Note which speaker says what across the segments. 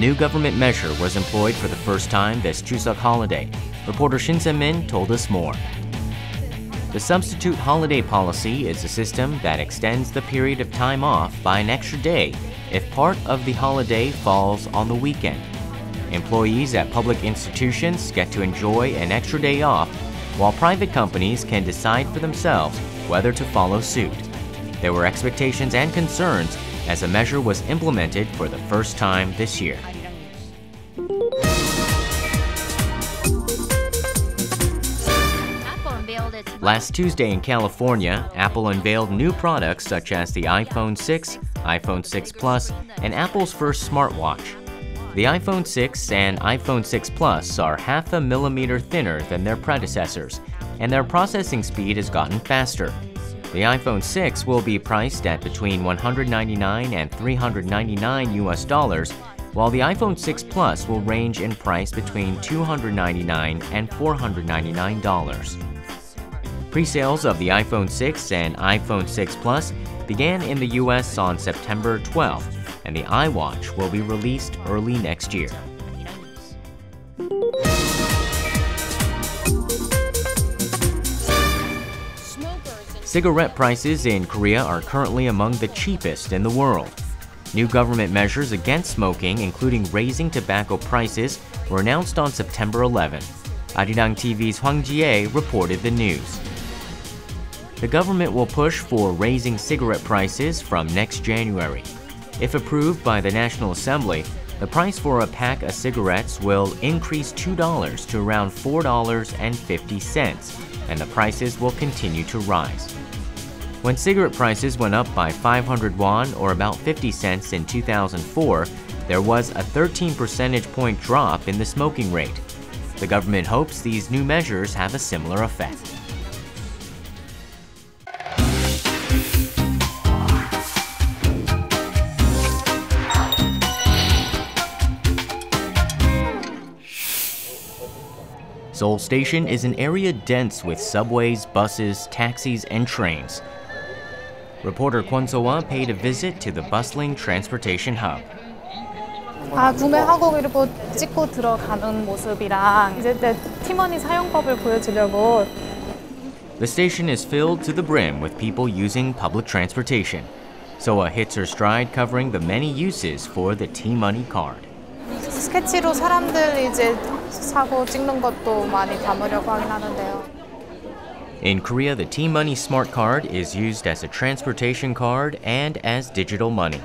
Speaker 1: new government measure was employed for the first time this Chuseok holiday. Reporter Shin Se-min told us more. The substitute holiday policy is a system that extends the period of time off by an extra day if part of the holiday falls on the weekend. Employees at public institutions get to enjoy an extra day off, while private companies can decide for themselves whether to follow suit. There were expectations and concerns as the measure was implemented for the first time this year. Last Tuesday in California, Apple unveiled new products such as the iPhone 6, iPhone 6 Plus, and Apple's first smartwatch. The iPhone 6 and iPhone 6 Plus are half a millimeter thinner than their predecessors, and their processing speed has gotten faster. The iPhone 6 will be priced at between $199 and $399 US, while the iPhone 6 Plus will range in price between $299 and $499. Pre-sales of the iPhone 6 and iPhone 6 Plus began in the US on September 12th, and the iWatch will be released early next year. Cigarette prices in Korea are currently among the cheapest in the world. New government measures against smoking, including raising tobacco prices, were announced on September 11. Arirang TV's Hwang Ji-hye reported the news. The government will push for raising cigarette prices from next January. If approved by the National Assembly, the price for a pack of cigarettes will increase $2 to around $4.50, and the prices will continue to rise. When cigarette prices went up by 500 won or about 50 cents in 2004, there was a 13 percentage point drop in the smoking rate. The government hopes these new measures have a similar effect. Seoul Station is an area dense with subways, buses, taxis, and trains. Reporter Kwon paid a visit to the bustling transportation hub.
Speaker 2: 구매하고 그리고 찍고 들어가는 모습이랑 이제 내 팀원이 사용법을 보여주려고.
Speaker 1: The station is filled to the brim with people using public transportation. Soa hits her stride covering the many uses for the T-Money card.
Speaker 2: 스케치로 사람들 이제 사고 찍는 것도 많이 담으려고 하긴 하는데요.
Speaker 1: In Korea, the T-Money Smart Card is used as a transportation card and as digital money.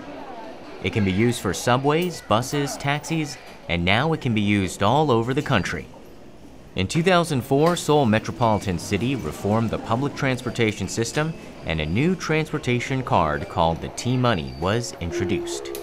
Speaker 1: It can be used for subways, buses, taxis, and now it can be used all over the country. In 2004, Seoul Metropolitan City reformed the public transportation system, and a new transportation card called the T-Money was introduced.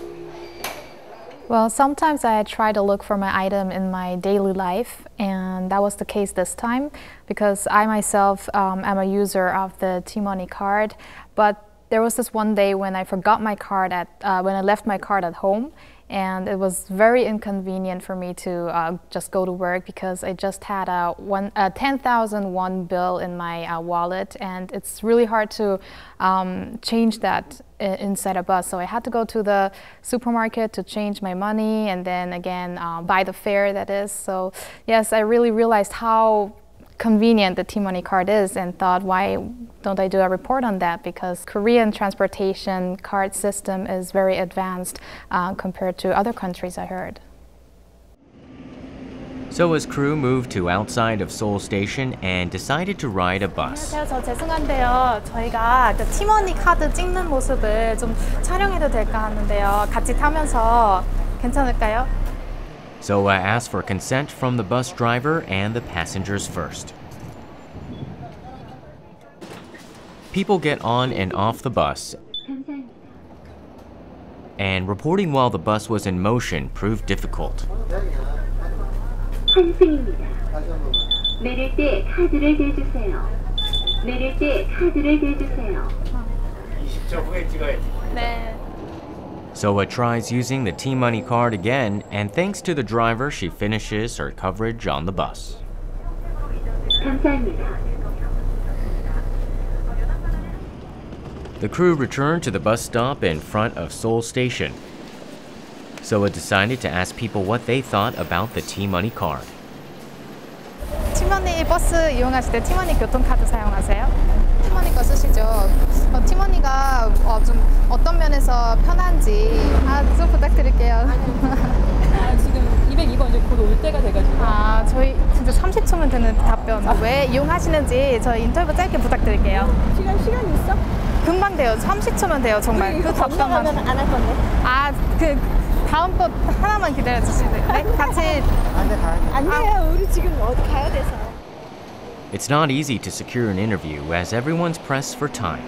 Speaker 3: Well, sometimes I try to look for my item in my daily life, and that was the case this time because I myself am a user of the T-Money card. But there was this one day when I forgot my card when I left my card at home, and it was very inconvenient for me to just go to work because I just had a 10,000 won bill in my wallet, and it's really hard to change that inside a bus. So I had to go to the supermarket to change my money and then again buy the fare, that is. So yes, I really realized how convenient the T-Money card is and thought, why don't I do a report on that? Because Korean transportation card system is very advanced compared to other countries, I heard.
Speaker 1: Soa's crew moved to outside of Seoul Station and decided to ride a bus.
Speaker 2: 안녕하세요. 저 죄송한데요. 저희가 T-Money 카드 찍는 모습을 좀 촬영해도 될까 하는데요. 같이 타면서 괜찮을까요?
Speaker 1: Soa asked for consent from the bus driver and the passengers first. People get on and off the bus, and reporting while the bus was in motion proved difficult.
Speaker 4: 환승입니다. 내릴 때 카드를 대주세요. 내릴 때 카드를 대주세요.
Speaker 5: 20초 후에 찍어야지.
Speaker 2: 네.
Speaker 1: Soa tries using the T-Money card again, and thanks to the driver, she finishes her coverage on the bus.
Speaker 4: 감사합니다.
Speaker 1: The crew returned to the bus stop in front of Seoul Station. So I decided to ask people what they thought about the T-money card.
Speaker 2: 티머니 버스 이용하실 때 티머니 교통카드 사용하세요? 티머니 거 쓰시죠? 티머니가 좀 어떤 면에서 편한지 좀 부탁드릴게요.
Speaker 6: 지금 202번 이제 곧 올 때가 돼가지고.
Speaker 2: 저희 진짜 30초면 되는 답변 왜 이용하시는지 저희 인터뷰 짧게 부탁드릴게요.
Speaker 6: 시간 있어?
Speaker 2: 금방 돼요. 30초면 돼요. 정말 그 답변만.
Speaker 6: 안 할 건데.
Speaker 2: 다음 거 하나만 기다려주시면 네? 같이.
Speaker 6: 안 돼요. 우리 지금 어디 가야 돼서.
Speaker 1: It's not easy to secure an interview as everyone's pressed for time.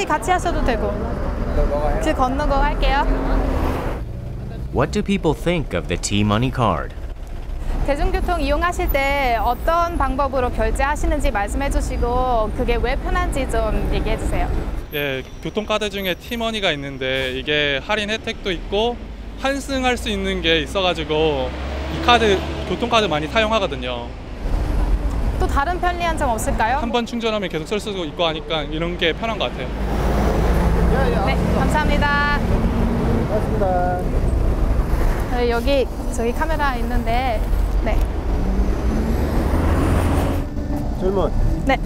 Speaker 2: 같이 하셔도 되고. 길 건너고 할게요.
Speaker 1: What do people think of the T-money card?
Speaker 2: 대중교통 이용하실 때 어떤 방법으로 결제하시는지 말씀해 주시고 그게 왜 편한지 좀 얘기해 주세요.
Speaker 7: 예, 교통카드 중에 티머니가 있는데 이게 할인 혜택도 있고 환승할 수 있는 게 있어가지고 이 카드, 교통카드 많이 사용하거든요.
Speaker 2: 또 다른 편리한 점 없을까요?
Speaker 7: 한 번 충전하면 계속 쓸 수도 있고 하니까 이런 게 편한 것 같아요.
Speaker 2: 네, 감사합니다.
Speaker 5: 고맙습니다.
Speaker 2: 여기 저기 카메라 있는데 네.
Speaker 5: 질문.
Speaker 2: 네.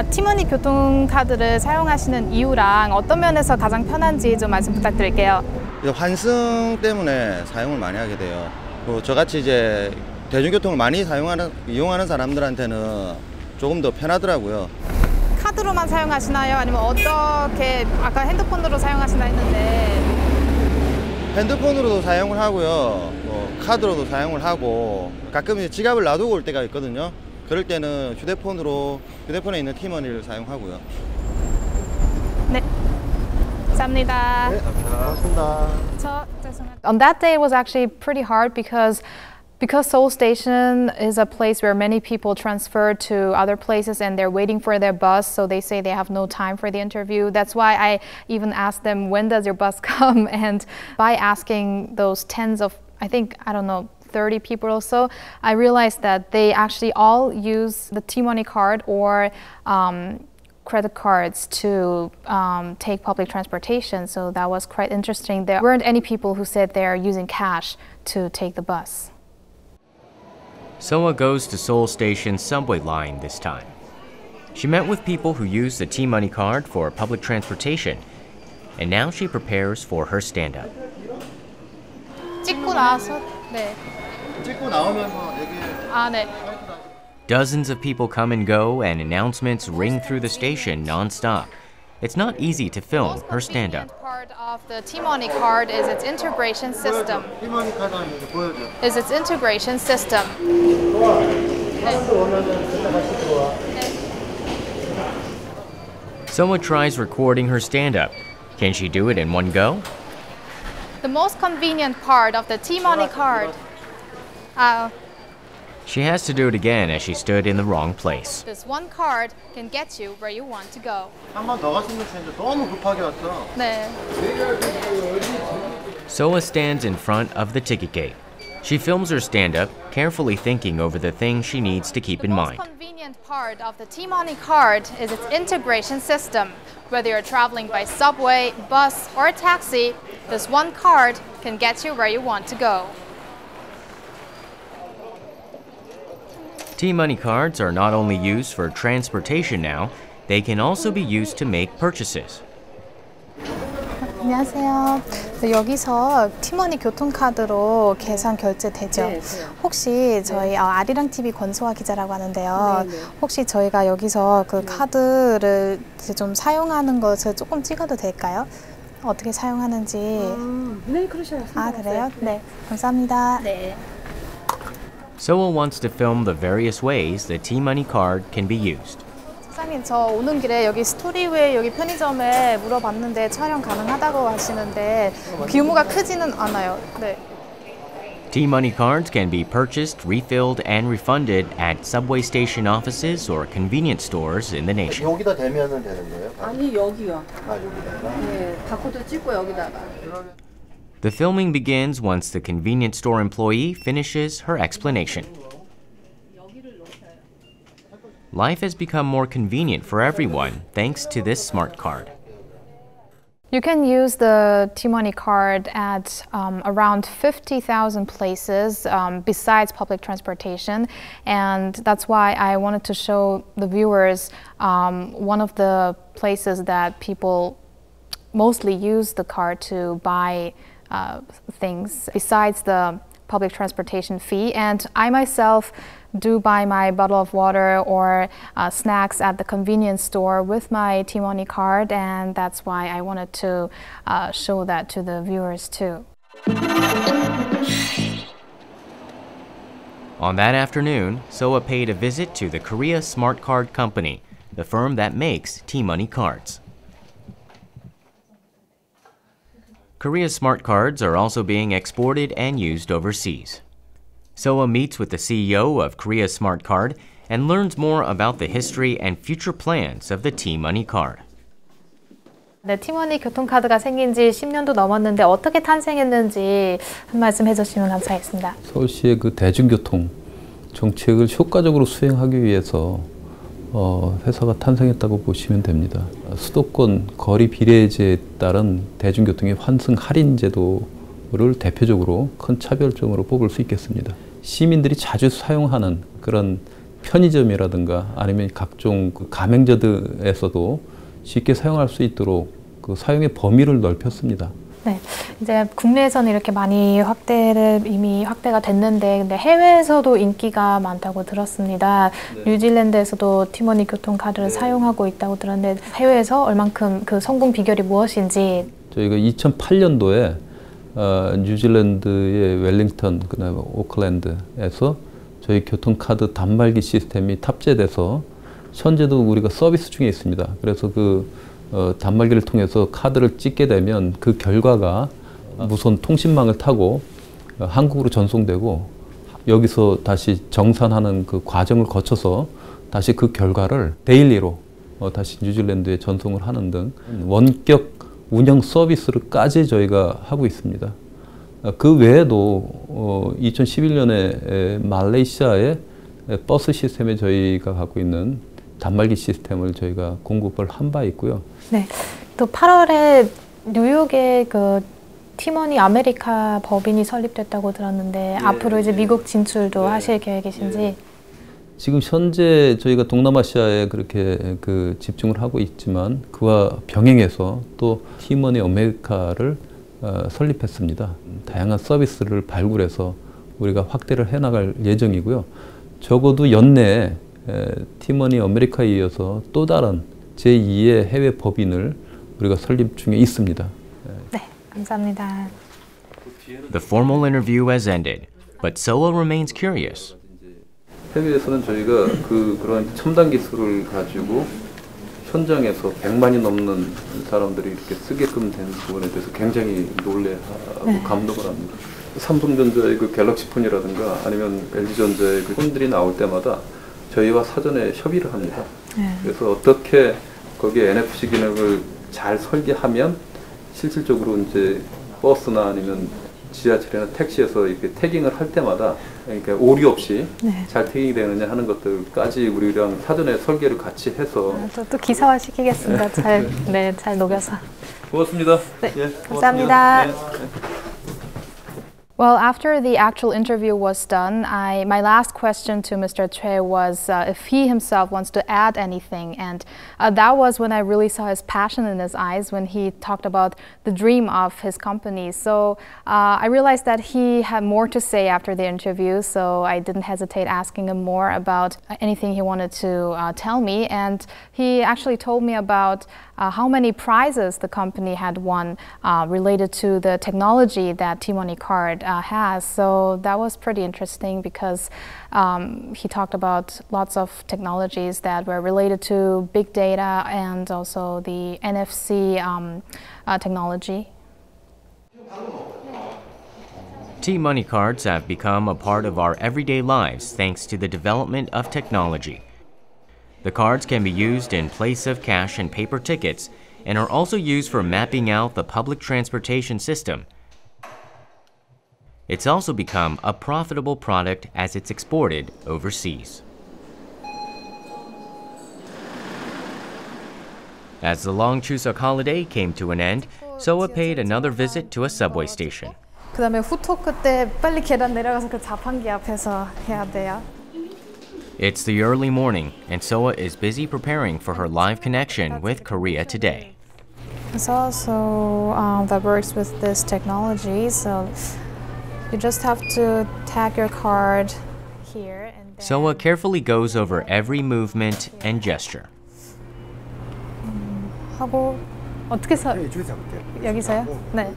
Speaker 2: 티머니 교통카드를 사용하시는 이유랑 어떤 면에서 가장 편한지 좀 말씀 부탁드릴게요.
Speaker 8: 환승 때문에 사용을 많이 하게 돼요. 저같이 이제 대중교통을 많이 이용하는 사람들한테는 조금 더 편하더라고요.
Speaker 2: 카드로만 사용하시나요? 아니면 어떻게 아까 핸드폰으로 사용하시나 했는데
Speaker 8: 핸드폰으로도 사용을 하고요. 카드로도 사용을 하고 가끔 이제 지갑을 놔두고 올 때가 있거든요. 그럴 때는 휴대폰에 있는 티머니를 사용하고요.
Speaker 2: 네. 감사합니다.
Speaker 5: 네, 고맙습니다.
Speaker 3: On that day, it was actually pretty hard because Seoul Station is a place where many people transfer to other places and they're waiting for their bus, so they say they have no time for the interview. That's why I even asked them, when does your bus come? And by asking those tens of, I don't know, 30 people or so, I realized that they actually all use the T-money card or credit cards to take public transportation. So that was quite interesting. There weren't any people who said they're using cash to take the bus.
Speaker 1: Soa goes to Seoul Station's subway line this time. She met with people who use the T-money card for public transportation, and now she prepares for her stand-up.
Speaker 2: 찍고 나서 네.
Speaker 8: 찍고 나오면서 얘기해.
Speaker 2: 네.
Speaker 1: Dozens of people come and go, and announcements ring through the station non-stop. It's not easy to film her stand-up.
Speaker 2: The most convenient part of the T-money card is its integration system.
Speaker 5: 티머니 카드 있는데 보여줘.
Speaker 2: Is its integration system.
Speaker 1: Soa tries recording her stand-up. Can she do it in one go?
Speaker 2: The most convenient part of the T-money card.
Speaker 1: She has to do it again as she stood in the wrong place.
Speaker 2: This one card can get you where you want to go.
Speaker 5: 한 번 더 갔으면 좋겠는데 너무 급하게 왔어.
Speaker 2: 네.
Speaker 1: Soa stands in front of the ticket gate. She films her stand-up, carefully thinking over the things she needs to keep in mind.
Speaker 2: The most convenient part of the T-money card is its integration system. Whether you're traveling by subway, bus, or taxi, this one card can get you where you want to go.
Speaker 1: T-money cards are not only used for transportation now, they can also be used to make purchases.
Speaker 2: 안녕하세요. 여기서 티머니 교통카드로 계산 결제되죠?
Speaker 6: 네.
Speaker 2: 혹시 저희 아리랑 TV 권소아 기자라고 하는데요. 혹시 저희가 여기서 그 카드를 이제 좀 사용하는 것을 조금 찍어도 될까요? 어떻게 사용하는지.
Speaker 6: 네, 그러셔요.
Speaker 2: 그래요? 네. 감사합니다.
Speaker 6: 네.
Speaker 1: Soa wants to film the various ways the T-money card can be used.
Speaker 2: 사장님, 저 오는 길에 여기 스토리웨이 여기 편의점에 물어봤는데 촬영 가능하다고 하시는데 규모가 크지는 않아요. 네.
Speaker 1: T-money cards can be purchased, refilled, and refunded at subway station offices or convenience stores in the nation.
Speaker 5: 여기다 대면은 되는 거예요?
Speaker 6: 아니, 여기요.
Speaker 5: 여기다가?
Speaker 6: 네, 바코드 찍고 여기다가.
Speaker 1: The filming begins once the convenience store employee finishes her explanation. Life has become more convenient for everyone thanks to this smart card.
Speaker 3: You can use the T-money card at around 50,000 places besides public transportation, and that's why I wanted to show the viewers one of the places that people mostly use the card to buy things besides the public transportation fee. And I myself do buy my bottle of water or snacks at the convenience store with my T-money card, and that's why I wanted to show that to the viewers too.
Speaker 1: On that afternoon, Soa paid a visit to the Korea Smart Card Company, the firm that makes T-money cards. Korea's smart cards are also being exported and used overseas. Soa meets with the CEO of Korea's Smart Card and learns more about the history and future plans of the T-money card.
Speaker 3: 네, T-money 교통카드가 생긴 지 10년도 넘었는데 어떻게 탄생했는지 한 말씀 해주시면 감사하겠습니다.
Speaker 9: 서울시의 그 대중교통 정책을 효과적으로 수행하기 위해서 회사가 탄생했다고 보시면 됩니다. 수도권 거리 비례제에 따른 대중교통의 환승 할인 제도를 대표적으로 큰 차별점으로 뽑을 수 있겠습니다. 시민들이 자주 사용하는 그런 편의점이라든가 아니면 각종 그 가맹점들에서도 쉽게 사용할 수 있도록 그 사용의 범위를 넓혔습니다.
Speaker 3: 네, 이제 국내에서는 이렇게 많이 이미 확대가 됐는데, 근데 해외에서도 인기가 많다고 들었습니다. 네. 뉴질랜드에서도 T-money 교통카드를 사용하고 있다고 들었는데 해외에서 얼만큼 그 성공 비결이 무엇인지.
Speaker 9: 저희가 2008년도에 뉴질랜드의 웰링턴, 그다음에 오클랜드에서 저희 교통카드 단말기 시스템이 탑재돼서 현재도 우리가 서비스 중에 있습니다. 그래서 그 단말기를 통해서 카드를 찍게 되면 그 결과가 무선 통신망을 타고 한국으로 전송되고 여기서 다시 정산하는 그 과정을 거쳐서 다시 그 결과를 데일리로 다시 뉴질랜드에 전송을 하는 등 원격 운영 서비스를까지 저희가 하고 있습니다. 그 외에도 2011년에 말레이시아의 버스 시스템에 저희가 갖고 있는 단말기 시스템을 저희가 공급을 한 바 있고요.
Speaker 3: 네, 또 8월에 뉴욕에 그 T-money 아메리카 법인이 설립됐다고 들었는데 앞으로 이제 미국 진출도 하실 계획이신지?
Speaker 9: 지금 현재 저희가 동남아시아에 그렇게 그 집중을 하고 있지만 그와 병행해서 또 T-money 아메리카를 설립했습니다. 다양한 서비스를 발굴해서 우리가 확대를 해나갈 예정이고요. 적어도 연내에 T-money 아메리카에 이어서 또 다른 제2의 해외 법인을 우리가 설립 중에 있습니다.
Speaker 3: 네, 감사합니다.
Speaker 1: The formal interview has ended, but Soa remains curious.
Speaker 9: 해외에서는 저희가 그런 첨단 기술을 가지고 현장에서 100만이 넘는 사람들이 이렇게 쓰게끔 된 부분에 대해서 굉장히 놀래하고 네. 감동을 합니다. 삼성전자의 그 갤럭시 폰이라든가 아니면 LG전자의 그 폰들이 나올 때마다 저희와 사전에 협의를 합니다. 그래서 어떻게 거기에 NFC 기능을 잘 설계하면 실질적으로 이제 버스나 아니면 지하철이나 택시에서 이렇게 태깅을 할 때마다 그러니까 오류 없이 잘 태깅이 되느냐 하는 것들까지 우리랑 사전에 설계를 같이 해서
Speaker 3: 또 기사화 시키겠습니다. 잘 녹여서.
Speaker 9: 고맙습니다.
Speaker 3: 네, 감사합니다. Well, after the actual interview was done, my last question to Mr. Choi was if he himself wants to add anything, and that was when I really saw his passion in his eyes when he talked about the dream of his company. So I realized that he had more to say after the interview, so I didn't hesitate asking him more about anything he wanted to tell me, and he actually told me about how many prizes the company had won related to the technology that T-money card has. So that was pretty interesting because he talked about lots of technologies that were related to big data and also the NFC technology.
Speaker 1: T-money cards have become a part of our everyday lives thanks to the development of technology. The cards can be used in place of cash and paper tickets and are also used for mapping out the public transportation system. It's also become a profitable product as it's exported overseas. As the long Chuseok holiday came to an end, Soa paid another visit to a subway station.
Speaker 2: 그 다음에 후토크 때 빨리 계단 내려가서 그 자판기 앞에서 해야 돼요.
Speaker 1: It's the early morning, and Soa is busy preparing for her live connection with Korea today.
Speaker 2: It's also that works with this technology, so you just have to tag your card here. And then
Speaker 1: Soa carefully goes over every movement and gesture.
Speaker 2: 하고 어떻게 여기서요? 네.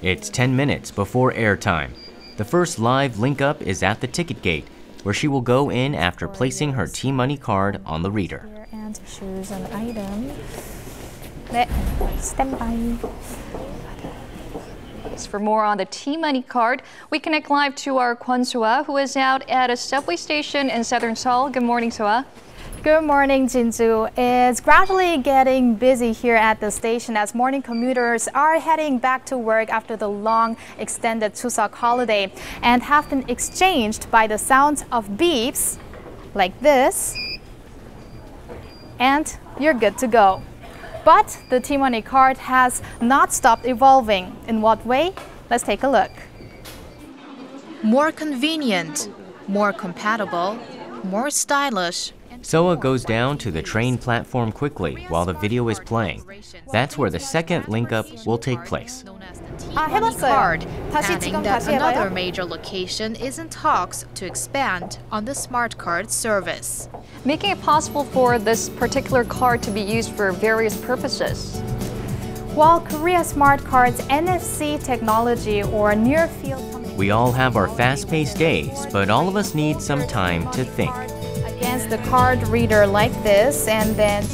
Speaker 1: It's 10 minutes before airtime. The first live link-up is at the ticket gate, where she will go in after placing her T-money card on the reader.
Speaker 2: And choose an item. 네, standby.
Speaker 10: For more on the T-money card, we connect live to our Kwon Soa, who is out at a subway station in southern Seoul. Good morning, Soa.
Speaker 2: Good morning, Jinju. It's gradually getting busy here at the station as morning commuters are heading back to work after the long extended Chuseok holiday and have been exchanged by the sounds of beeps like this, and you're good to go. But the T-money card has not stopped evolving. In what way? Let's take a look. More convenient, more compatible, more stylish.
Speaker 1: Soa goes down to the train platform quickly while the video is playing. That's where the second link-up will take place.
Speaker 2: 해봤어요. 다시
Speaker 11: adding
Speaker 2: 지금
Speaker 11: that
Speaker 2: 다시
Speaker 11: another
Speaker 2: 해봐요.
Speaker 11: major location is in talks to expand on the smart card service.
Speaker 10: Making it possible for this particular card to be used for various purposes.
Speaker 2: While Korea Smart Card's NFC technology or near-field
Speaker 1: We all have our fast-paced days, but all of us need some time to think.
Speaker 2: against the card reader like this, and then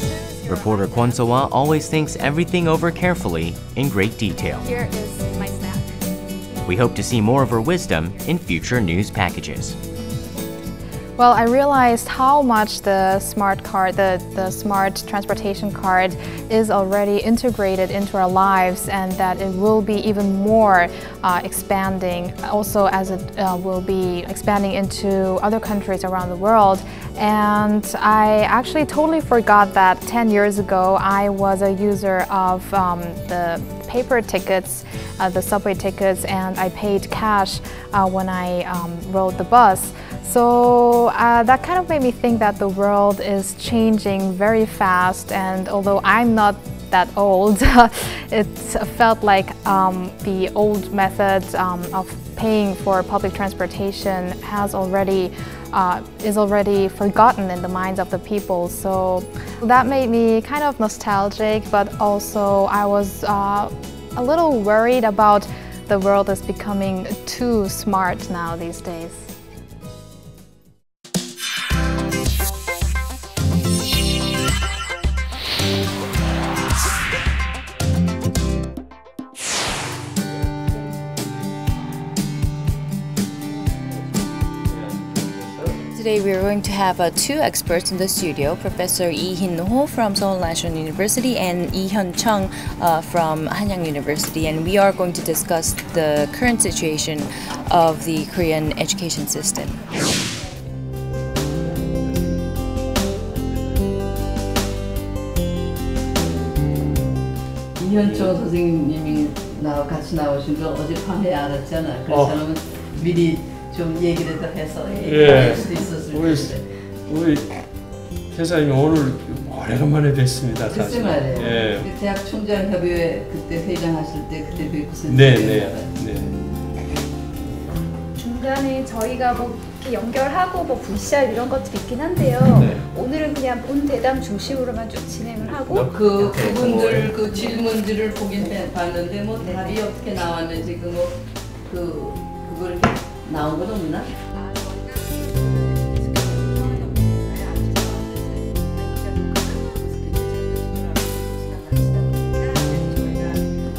Speaker 1: Reporter Kwon Soa always thinks everything over carefully in great detail.
Speaker 2: here is my snack.
Speaker 1: We hope to see more of her wisdom in future news packages.
Speaker 3: Well, I realized how much the smart card, the smart transportation card is already integrated into our lives, and that it will be even more expanding, also as it will be expanding into other countries around the world. And I actually totally forgot that 10 years ago I was a user of the paper tickets, the subway tickets, and I paid cash when I rode the bus. So that kind of made me think that the world is changing very fast, and although I'm not that old, it felt like the old method of paying for public transportation is already forgotten in the minds of the people. So that made me kind of nostalgic, but also I was a little worried about the world is becoming too smart now these days.
Speaker 12: Today we are going to have two experts in the studio, Professor Lee Hin-ho from Seoul National University and Hyun-chong from Hanyang University, and we are going to discuss the current situation of the Korean education system.
Speaker 13: 이현총 선생님이 같이 나오신 거 어젯밤에 알았잖아. 그래서 저는 미리 좀 얘기를 더 해서 할 수도 있었을 텐데.
Speaker 14: 우리 회장님 오늘 오래간만에 뵀습니다.
Speaker 13: 글쎄 말이에요.
Speaker 14: 예.
Speaker 13: 그 대학 총장 협의회 그때 회장하실 때 그때 뵙고서
Speaker 14: 네.
Speaker 15: 중간에 저희가 뭐 이렇게 연결하고 뭐 VCR 이런 것들이 있긴 한데요. 오늘은 그냥 본 대담 중심으로만 쭉 진행을 하고
Speaker 13: 그분들 그 질문들을 보긴 봤는데 뭐 답이 어떻게 나왔는지 그걸 나온 건 없나?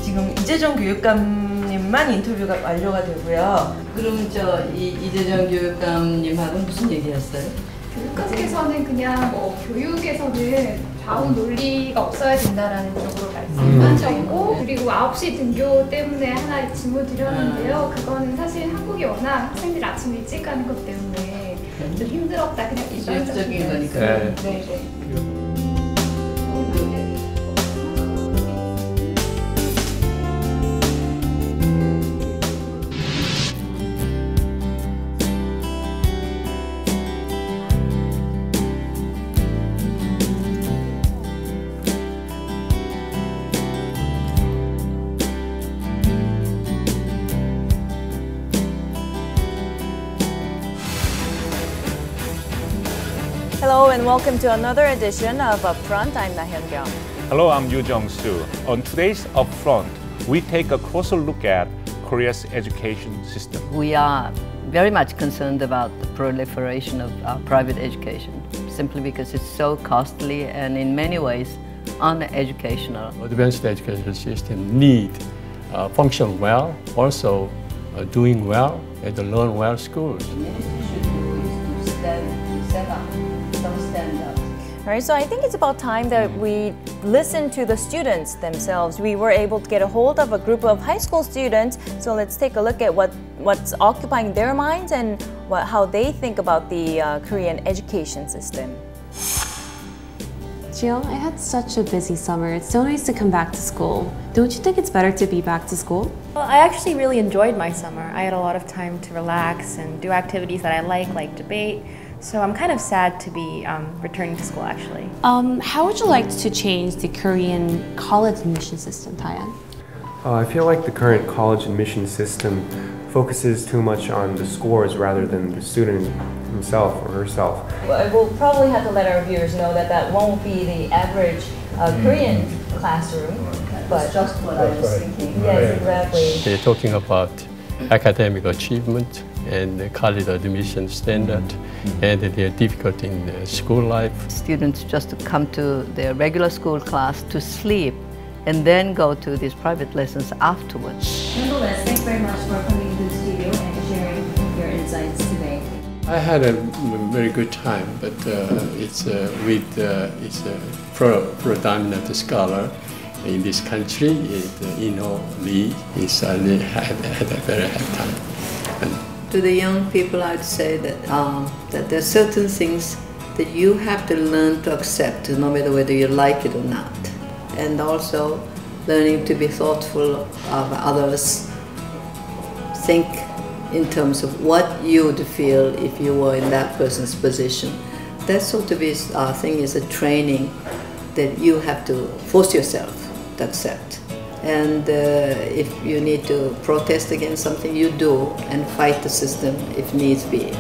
Speaker 16: 지금 이재정 교육감님만 인터뷰가 완료가 되고요.
Speaker 13: 그럼 이재정 교육감님하고는 무슨 얘기했어요?
Speaker 15: 교육감께서는 그냥 뭐 교육에서는 좌우 논리가 없어야 된다라는 쪽으로 말씀하셨고 그리고 9시 등교 때문에 하나 질문 드렸는데요. 그거는 사실 한국이 워낙 학생들이 아침 일찍 가는 것 때문에 좀 힘들었다 그냥
Speaker 13: 일반적인 거니까.
Speaker 15: 네.
Speaker 17: Hello and welcome to another edition of UpFront. I'm Hyun-chong.
Speaker 18: Hello, I'm Yoo-jung-soo. On today's UpFront, we take a closer look at Korea's education system.
Speaker 13: We are very much concerned about the proliferation of private education, simply because it's so costly and in many ways uneducational.
Speaker 14: Advanced education system need function well, also doing well at the learn well schools.
Speaker 17: All right, so I think it's about time that we listen to the students themselves. We were able to get a hold of a group of high school students, so let's take a look at what's occupying their minds and how they think about the Korean education system.
Speaker 19: Jill, I had such a busy summer. It's so nice to come back to school. Don't you think it's better to be back to school?
Speaker 20: Well, I actually really enjoyed my summer. I had a lot of time to relax and do activities that I like debate. So I'm kind of sad to be returning to school, actually.
Speaker 19: How would you like to change the Korean college admission system, Taeyeon?
Speaker 21: I feel like the current college admission system focuses too much on the scores rather than the student himself or herself.
Speaker 17: Well, we'll probably have to let our viewers know that that won't be the average Korean classroom.
Speaker 13: But just what I was thinking.
Speaker 17: Yes, exactly.
Speaker 14: They're talking about academic achievement and the college admission standard, and their difficulty in school life.
Speaker 13: Students just come to their regular school class to sleep and then go to these private lessons afterwards.
Speaker 17: Nonetheless, thanks very much for coming to the studio and sharing your insights today.
Speaker 14: I had a very good time, but it's a predominant scholar in this country. Lee is had a very hard time.
Speaker 13: To the young people, I'd say that that there are certain things that you have to learn to accept, no matter whether you like it or not. And also learning to be thoughtful of others. Think in terms of what you would feel if you were in that person's position. That sort of thing is a training that you have to force yourself to accept. And if you need to protest against something, you do and fight the system if needs be.